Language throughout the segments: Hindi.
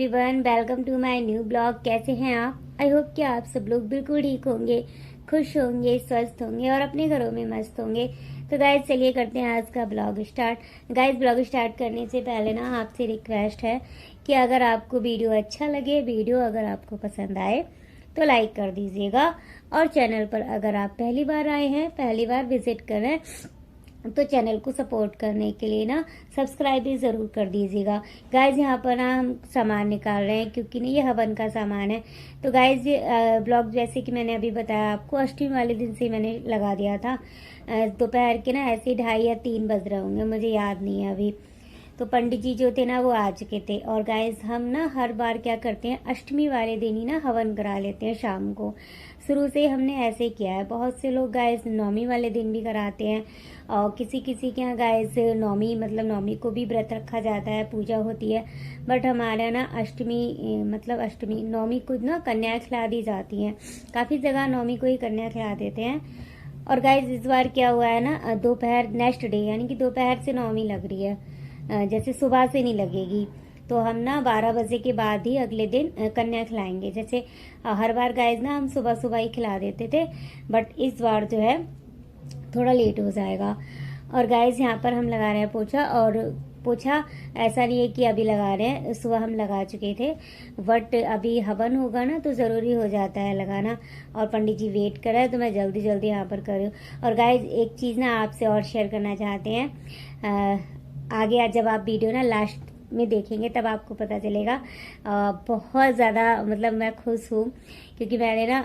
Everyone, welcome to my new blog. कैसे हैं आप? आई होप कि आप सब लोग बिल्कुल ठीक होंगे, खुश होंगे, स्वस्थ होंगे और अपने घरों में मस्त होंगे। तो गाइज चलिए करते हैं आज का blog start. Guys blog start करने से पहले ना आपसे रिक्वेस्ट है कि अगर आपको वीडियो अच्छा लगे, वीडियो अगर आपको पसंद आए तो लाइक कर दीजिएगा। और चैनल पर अगर आप पहली बार आए हैं, पहली बार विजिट कर रहे हैं, तो चैनल को सपोर्ट करने के लिए ना सब्सक्राइब भी ज़रूर कर दीजिएगा। गाइज यहाँ पर ना हम सामान निकाल रहे हैं क्योंकि ना ये हवन का सामान है। तो गाइज ब्लॉग जैसे कि मैंने अभी बताया आपको, अष्टमी वाले दिन से मैंने लगा दिया था। दोपहर के ना ऐसे 2:30 या 3 बज रहे होंगे, मुझे याद नहीं है अभी। तो पंडित जी जो थे ना वो आ चुके थे। और गाइज हम ना हर बार क्या करते हैं, अष्टमी वाले दिन ही ना हवन करा लेते हैं शाम को। शुरू से हमने ऐसे किया है। बहुत से लोग गाइज नौमी वाले दिन भी कराते हैं और किसी किसी के यहाँ गाइज नौमी मतलब नौमी को भी व्रत रखा जाता है, पूजा होती है। बट हमारे यहाँ ना अष्टमी नौमी को ना कन्या खिला दी जाती हैं। काफ़ी जगह नौमी को ही कन्या खिला देते हैं। और गाइज इस बार क्या हुआ है ना, दोपहर नेक्स्ट डे यानी कि दोपहर से नौमी लग रही है, जैसे सुबह से नहीं लगेगी। तो हम ना 12 बजे के बाद ही अगले दिन कन्या खिलाएंगे। जैसे हर बार गाइज ना हम सुबह सुबह ही खिला देते थे, बट इस बार जो है थोड़ा लेट हो जाएगा। और गाइज यहाँ पर हम लगा रहे हैं पोछा। और पोछा ऐसा नहीं है कि अभी लगा रहे हैं, सुबह हम लगा चुके थे, बट अभी हवन होगा ना तो ज़रूरी हो जाता है लगाना। और पंडित जी वेट कर रहे हैं तो मैं जल्दी जल्दी यहाँ पर कर रही हूँ। और गाइज एक चीज़ ना आपसे और शेयर करना चाहते हैं। आगे जब आप वीडियो ना लास्ट में देखेंगे तब आपको पता चलेगा। बहुत ज़्यादा मतलब मैं खुश हूँ क्योंकि मैंने ना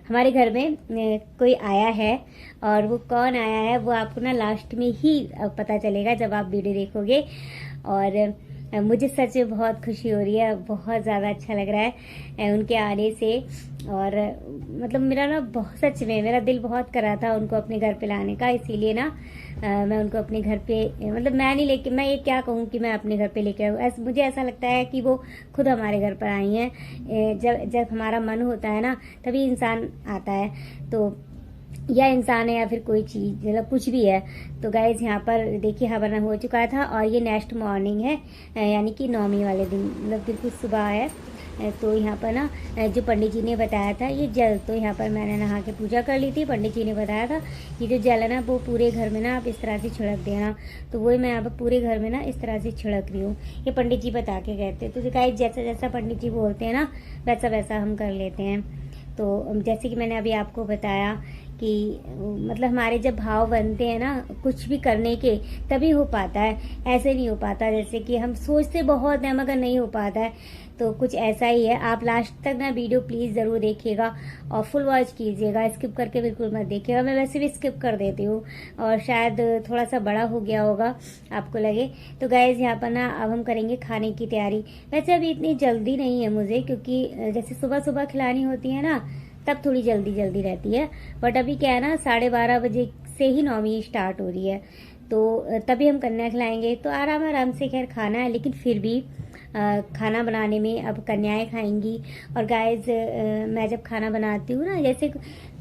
हमारे घर में कोई आया है। और वो कौन आया है वो आपको ना लास्ट में ही पता चलेगा जब आप वीडियो देखोगे। और मुझे सच में बहुत खुशी हो रही है, बहुत ज़्यादा अच्छा लग रहा है उनके आने से। और मतलब मेरा ना बहुत सच में मेरा दिल बहुत कर रहा था उनको अपने घर पे लाने का, इसीलिए ना मैं उनको अपने घर पे मतलब मैं नहीं लेके, मैं ये क्या कहूँ कि मैं अपने घर पे लेके आऊँ। मुझे ऐसा लगता है कि वो खुद हमारे घर पर आई हैं। जब हमारा मन होता है ना तभी इंसान आता है। तो या इंसान है या फिर कोई चीज़, मतलब कुछ भी है। तो गाइज यहाँ पर देखिए हवन हो चुका था और ये नेक्स्ट मॉर्निंग है, यानी कि नौमी वाले दिन, मतलब बिल्कुल सुबह है। तो यहाँ पर ना जो पंडित जी ने बताया था ये जल, तो यहाँ पर मैंने नहा के पूजा कर ली थी। पंडित जी ने बताया था कि जो जल है ना वो पूरे घर में ना आप इस तरह से छिड़क देना। तो वही मैं यहाँ पर पूरे घर में ना इस तरह से छिड़क रही हूँ, ये पंडित जी बता के गए थे। तो गाइज जैसा जैसा पंडित जी बोलते हैं ना वैसा वैसा हम कर लेते हैं। तो जैसे कि मैंने अभी आपको बताया कि मतलब हमारे जब भाव बनते हैं ना कुछ भी करने के तभी हो पाता है, ऐसे नहीं हो पाता। जैसे कि हम सोचते बहुत हैं मगर नहीं हो पाता है, तो कुछ ऐसा ही है। आप लास्ट तक ना वीडियो प्लीज़ ज़रूर देखिएगा और फुल वॉच कीजिएगा, स्किप करके बिल्कुल मत देखिएगा। मैं वैसे भी स्किप कर देती हूँ और शायद थोड़ा सा बड़ा हो गया होगा आपको लगे। तो गाइज यहाँ पर ना अब हम करेंगे खाने की तैयारी। वैसे अभी इतनी जल्दी नहीं है मुझे, क्योंकि जैसे सुबह सुबह खिलानी होती है ना तब थोड़ी जल्दी जल्दी रहती है। बट अभी क्या है ना 12:30 बजे से ही नौमी स्टार्ट हो रही है, तो तभी हम कन्या खिलाएंगे। तो आराम आराम से खैर खाना है, लेकिन फिर भी खाना बनाने में अब कन्याएं खाएंगी। और गाइज मैं जब खाना बनाती हूँ ना, जैसे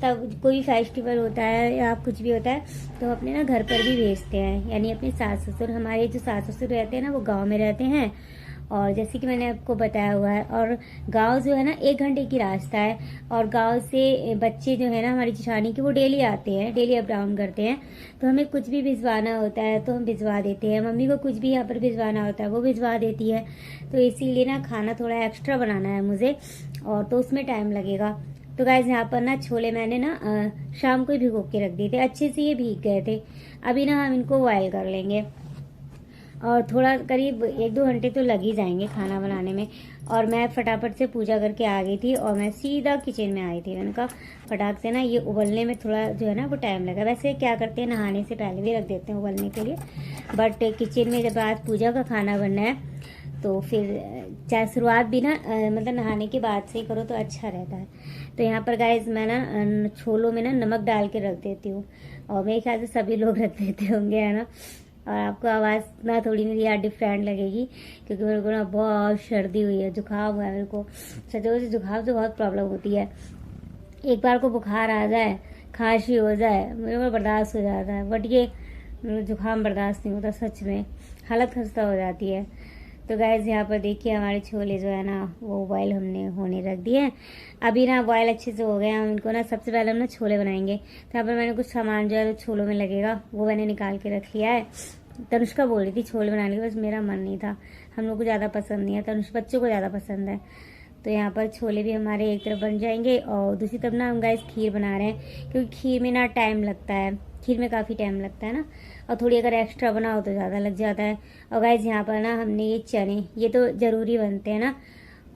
तब कोई फेस्टिवल होता है या कुछ भी होता है तो हम अपने ना घर पर भी भेजते हैं, यानी अपने सास ससुर, हमारे जो सास ससुर रहते हैं ना वो गाँव में रहते हैं। और जैसे कि मैंने आपको बताया हुआ है, और गांव जो है ना 1 घंटे की रास्ता है। और गांव से बच्चे जो है ना हमारी जिठानी के वो डेली आते हैं, डेली अप डाउन करते हैं। तो हमें कुछ भी भिजवाना होता है तो हम भिजवा देते हैं, मम्मी को कुछ भी यहाँ पर भिजवाना होता है वो भिजवा देती है। तो इसीलिए ना खाना थोड़ा एक्स्ट्रा बनाना है मुझे, और तो उसमें टाइम लगेगा। तो गाइज यहाँ पर ना छोले मैंने ना शाम को ही भिगो के रख दिए थे, अच्छे से ये भीग गए थे। अभी ना हम इनको बॉयल कर लेंगे और थोड़ा करीब 1-2 घंटे तो लग ही जाएंगे खाना बनाने में। और मैं फटाफट से पूजा करके आ गई थी और मैं सीधा किचन में आई थी। मैंने कहा फटाक से ना ये उबलने में थोड़ा जो है ना वो टाइम लगा। वैसे क्या करते हैं नहाने से पहले भी रख देते हैं उबलने के लिए, बट किचन में जब आज पूजा का खाना बनना है तो फिर चाहे शुरुआत भी ना मतलब नहाने के बाद से ही करो तो अच्छा रहता है। तो यहाँ पर गाइज मैं ना छोलों में ना नमक डाल के रख देती हूँ, और मेरे ख्याल से सभी लोग रख देते होंगे, है ना। और आपको आवाज़ ना थोड़ी मेरी यार डिफरेंट लगेगी क्योंकि मेरे को ना बहुत सर्दी हुई है, जुकाम हुआ है मेरे को। सचो से जुकाम से बहुत प्रॉब्लम होती है। एक बार को बुखार आ जाए, खांसी हो जाए, मेरे को बर्दाश्त हो जाता है, बट ये जुकाम बर्दाश्त नहीं होता, सच में हालत खस्ता हो जाती है। तो गाइस यहाँ पर देखिए हमारे छोले जो है ना वो बॉयल हमने होने रख दिए हैं। अभी ना बॉयल अच्छे से हो गए हैं, हम इनको ना सबसे पहले हम ना छोले बनाएंगे। तो यहाँ पर मैंने कुछ सामान जो है छोलों में लगेगा वो मैंने निकाल के रख लिया है। तनुष्का बोल रही थी छोले बनाने की, बस मेरा मन नहीं था, हम लोग को ज़्यादा पसंद नहीं है, तनुष्का बच्चों को ज़्यादा पसंद है। तो यहाँ पर छोले भी हमारे एक तरफ बन जाएंगे और दूसरी तरफ ना हम गाइस खीर बना रहे हैं, क्योंकि खीर में ना टाइम लगता है, खीर में काफ़ी टाइम लगता है ना, और थोड़ी अगर एक्स्ट्रा बनाओ तो ज़्यादा लग जाता है। और गाइस यहाँ पर ना हमने ये चने, ये तो ज़रूरी बनते हैं ना।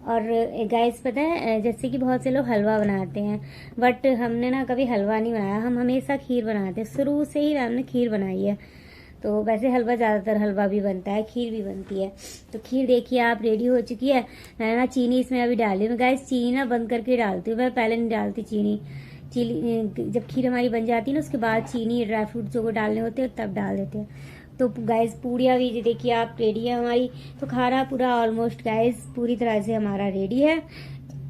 और गाइस पता है जैसे कि बहुत से लोग हलवा बनाते हैं, बट हमने ना कभी हलवा नहीं बनाया, हम हमेशा खीर बनाते हैं, शुरू से ही हमने खीर बनाई है। तो वैसे हलवा ज़्यादातर हलवा भी बनता है, खीर भी बनती है। तो खीर देखिए आप रेडी हो चुकी है। मैं ना चीनी इसमें अभी डाली हूँ गाइस, चीनी ना बंद करके डालती हूँ, मैं पहले नहीं डालती चीनी। जब खीर हमारी बन जाती है ना उसके बाद चीनी ड्राई फ्रूट जो को डालने होते हैं तब डाल देते हैं। तो गाइस पूड़ियाँ भी देखिए आप रेडी है हमारी। तो खाना पूरा ऑलमोस्ट गाइस पूरी तरह से हमारा रेडी है।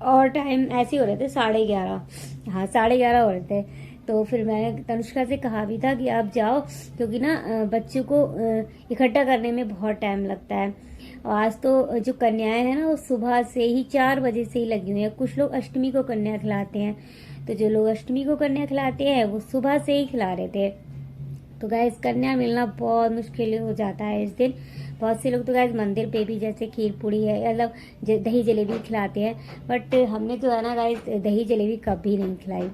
और टाइम ऐसे हो रहे थे 11:30, हाँ 11:30 हो रहे थे। तो फिर मैंने तनुष्का से कहा भी था कि आप जाओ, क्योंकि ना बच्चों को इकट्ठा करने में बहुत टाइम लगता है। और आज तो जो कन्याएं हैं ना वो सुबह से ही 4 बजे से ही लगी हुई है। कुछ लोग अष्टमी को कन्या खिलाते हैं, तो जो लोग अष्टमी को कन्या खिलाते हैं वो सुबह से ही खिला रहे थे। तो गाइस कन्या मिलना बहुत मुश्किल हो जाता है इस दिन। बहुत से लोग तो गाइस मंदिर पे भी जैसे खीर पूड़ी है मतलब दही जलेबी खिलाते हैं, बट हमने जो है ना गाइस दही जलेबी कभी नहीं खिलाई।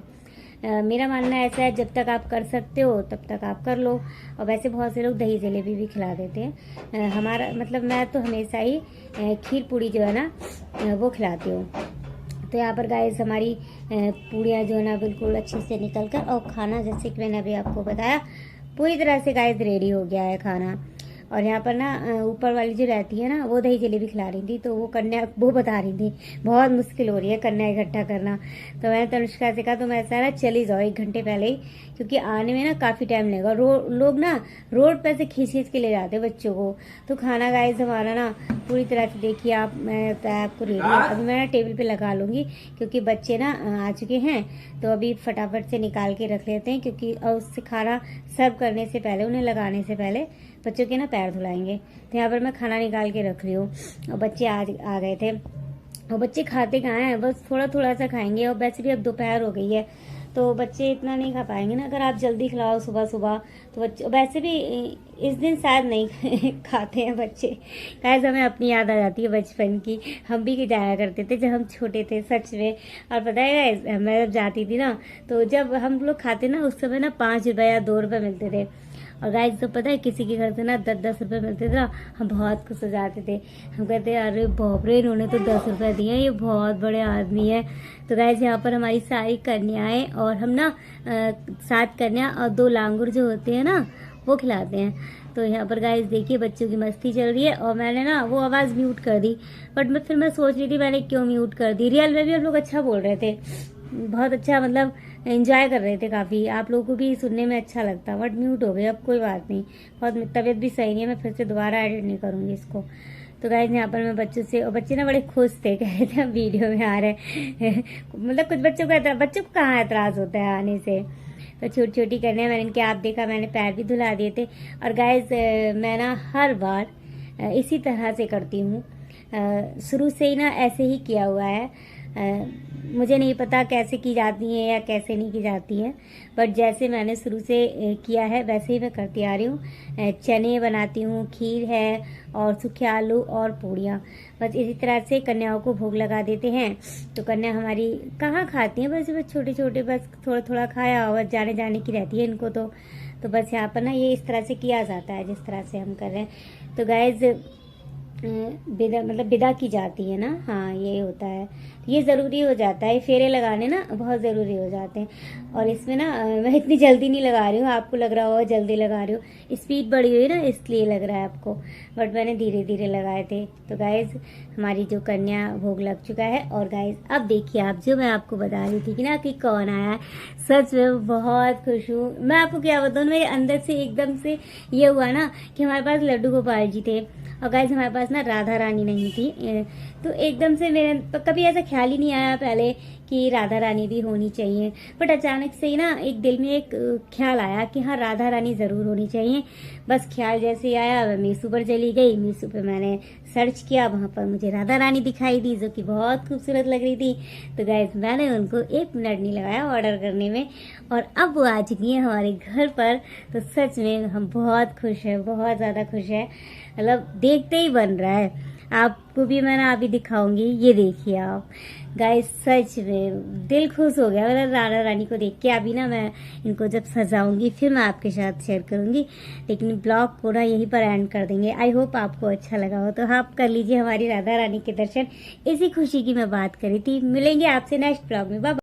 मेरा मानना ऐसा है जब तक आप कर सकते हो तब तक आप कर लो। और वैसे बहुत से लोग दही जलेबी भी खिला देते हैं। हमारा मतलब मैं तो हमेशा ही खीर पूड़ी जो है ना वो खिलाती हूँ। तो यहाँ पर गाइस हमारी पूड़ियाँ जो है ना बिल्कुल अच्छे से निकल कर, और खाना जैसे कि मैंने अभी आपको बताया पूरी तरह से गाइस रेडी हो गया है खाना। और यहाँ पर ना ऊपर वाली जो रहती है ना वो दही जलेबी खिला रही थी, तो वो कन्या वो बता रही थी बहुत मुश्किल हो रही है कन्या इकट्ठा करना। तो मैंने तनुष्का से कहा तुम ऐसा ना चली जाओ 1 घंटे पहले ही, क्योंकि आने में ना काफ़ी टाइम लगेगा। लोग ना रोड पर से खींच के ले जाते बच्चों को। तो खाना गाइस हमारा ना पूरी तरह से देखिए आप, मैं आपको रेडी अभी मैं ना टेबल पे लगा लूँगी, क्योंकि बच्चे ना आ चुके हैं। तो अभी फटाफट से निकाल के रख लेते हैं, क्योंकि उससे खाना सर्व करने से पहले, उन्हें लगाने से पहले बच्चों के ना पैर धुलाएंगे। तो यहाँ पर मैं खाना निकाल के रख रही हूँ। और बच्चे आज आ गए थे, और बच्चे खाते कहाँ हैं, बस थोड़ा थोड़ा सा खाएंगे। और वैसे भी अब दोपहर हो गई है तो बच्चे इतना नहीं खा पाएंगे ना, अगर आप जल्दी खिलाओ सुबह सुबह। तो बच्चे वैसे भी इस दिन शायद नहीं खाते हैं बच्चे। गाइस हमें अपनी याद आ जाती है बचपन की, हम भी जाया करते थे जब हम छोटे थे सच में। और पता है गाइस मैं जब जाती थी ना, तो जब हम लोग खाते ना उस समय ना 5 रुपये या 2 रुपये मिलते थे। और गाइस तो पता है किसी के घर से ना 10-10 रुपये मिलते थे ना, हम बहुत खुश हो जाते थे। हम कहते अरे बाप रे इन्होंने तो 10 रुपये दिए, ये बहुत बड़े आदमी है। तो गाइस यहाँ पर हमारी सारी कन्याएं और हम ना 7 कन्या और 2 लांगुर जो होते हैं ना वो खिलाते हैं। तो यहाँ पर गाइस देखिए बच्चों की मस्ती चल रही है। और मैंने ना वो आवाज़ म्यूट कर दी, बट फिर मैं सोच रही थी मैंने क्यों म्यूट कर दी। रियल में भी हम लोग अच्छा बोल रहे थे, बहुत अच्छा, मतलब एंजॉय कर रहे थे काफ़ी, आप लोगों को भी सुनने में अच्छा लगता। बट म्यूट हो गई, अब कोई बात नहीं, बहुत तबीयत भी सही नहीं है, मैं फिर से दोबारा एडिट नहीं करूँगी इसको। तो गाइस यहाँ पर मैं बच्चों से, और बच्चे ना बड़े खुश थे, कह रहे थे हम वीडियो में आ रहे हैं मतलब कुछ बच्चों को कहाँ एतराज़ होता है आने से। तो छोटी छोटी करने मैंने इनके आप देखा, मैंने पैर भी धुला दिए थे। और गाइस मैं ना हर बार इसी तरह से करती हूँ, शुरू से ही ना ऐसे ही किया हुआ है। मुझे नहीं पता कैसे की जाती है या कैसे नहीं की जाती है, बट जैसे मैंने शुरू से किया है वैसे ही मैं करती आ रही हूँ। चने बनाती हूँ, खीर है और सूखे आलू और पूड़ियाँ, बस इसी तरह से कन्याओं को भोग लगा देते हैं। तो कन्या हमारी कहाँ खाती हैं, बस छोटे छोटे, बस थोड़ा थोड़ा खाया और जाने जाने की रहती है इनको। तो बस यहाँ पर ना ये इस तरह से किया जाता है जिस तरह से हम कर रहे हैं। तो गाइज विदा की जाती है ना, हाँ ये होता है, ये ज़रूरी हो जाता है, फेरे लगाने ना बहुत ज़रूरी हो जाते हैं। और इसमें ना मैं इतनी जल्दी नहीं लगा रही हूँ, आपको लग रहा होगा जल्दी लगा रही हूँ, स्पीड बढ़ी हुई ना इसलिए लग रहा है आपको, बट मैंने धीरे धीरे लगाए थे। तो गाइज हमारी जो कन्या भोग लग चुका है। और गाइज अब देखिए आप, जो मैं आपको बता रही थी कि ना कि कौन आया है, सच में बहुत खुश हूँ। मैं आपको क्या बताऊँ, मेरे अंदर से एकदम से ये हुआ ना कि हमारे पास लड्डू गोपाल जी थे, और गाइस हमारे पास ना राधा रानी नहीं थी, तो एकदम से मेरे कभी ऐसा ख्याल ही नहीं आया पहले कि राधा रानी भी होनी चाहिए, बट अचानक से ही ना एक दिल में एक ख्याल आया कि हाँ राधा रानी ज़रूर होनी चाहिए। बस ख्याल जैसे ही आया मैं मीशो पर चली गई, मीशो पे मैंने सर्च किया, वहाँ पर मुझे राधा रानी दिखाई दी जो कि बहुत खूबसूरत लग रही थी। तो गाइस मैंने उनको 1 मिनट नहीं लगाया ऑर्डर करने में, और अब वो आ चुकी है हमारे घर पर। तो सच में हम बहुत खुश हैं, बहुत ज़्यादा खुश हैं, मतलब देखते ही बन रहा है। आपको भी मैं ना अभी दिखाऊंगी, ये देखिए आप गाइस, सच में दिल खुश हो गया मेरा राधा रानी को देख के। अभी ना मैं इनको जब सजाऊंगी फिर मैं आपके साथ शेयर करूंगी, लेकिन ब्लॉग को ना यहीं पर एंड कर देंगे। आई होप आपको अच्छा लगा हो, तो आप कर लीजिए हमारी राधा रानी के दर्शन। इसी खुशी की मैं बात करी थी। मिलेंगे आपसे नेक्स्ट ब्लॉग में। बाय।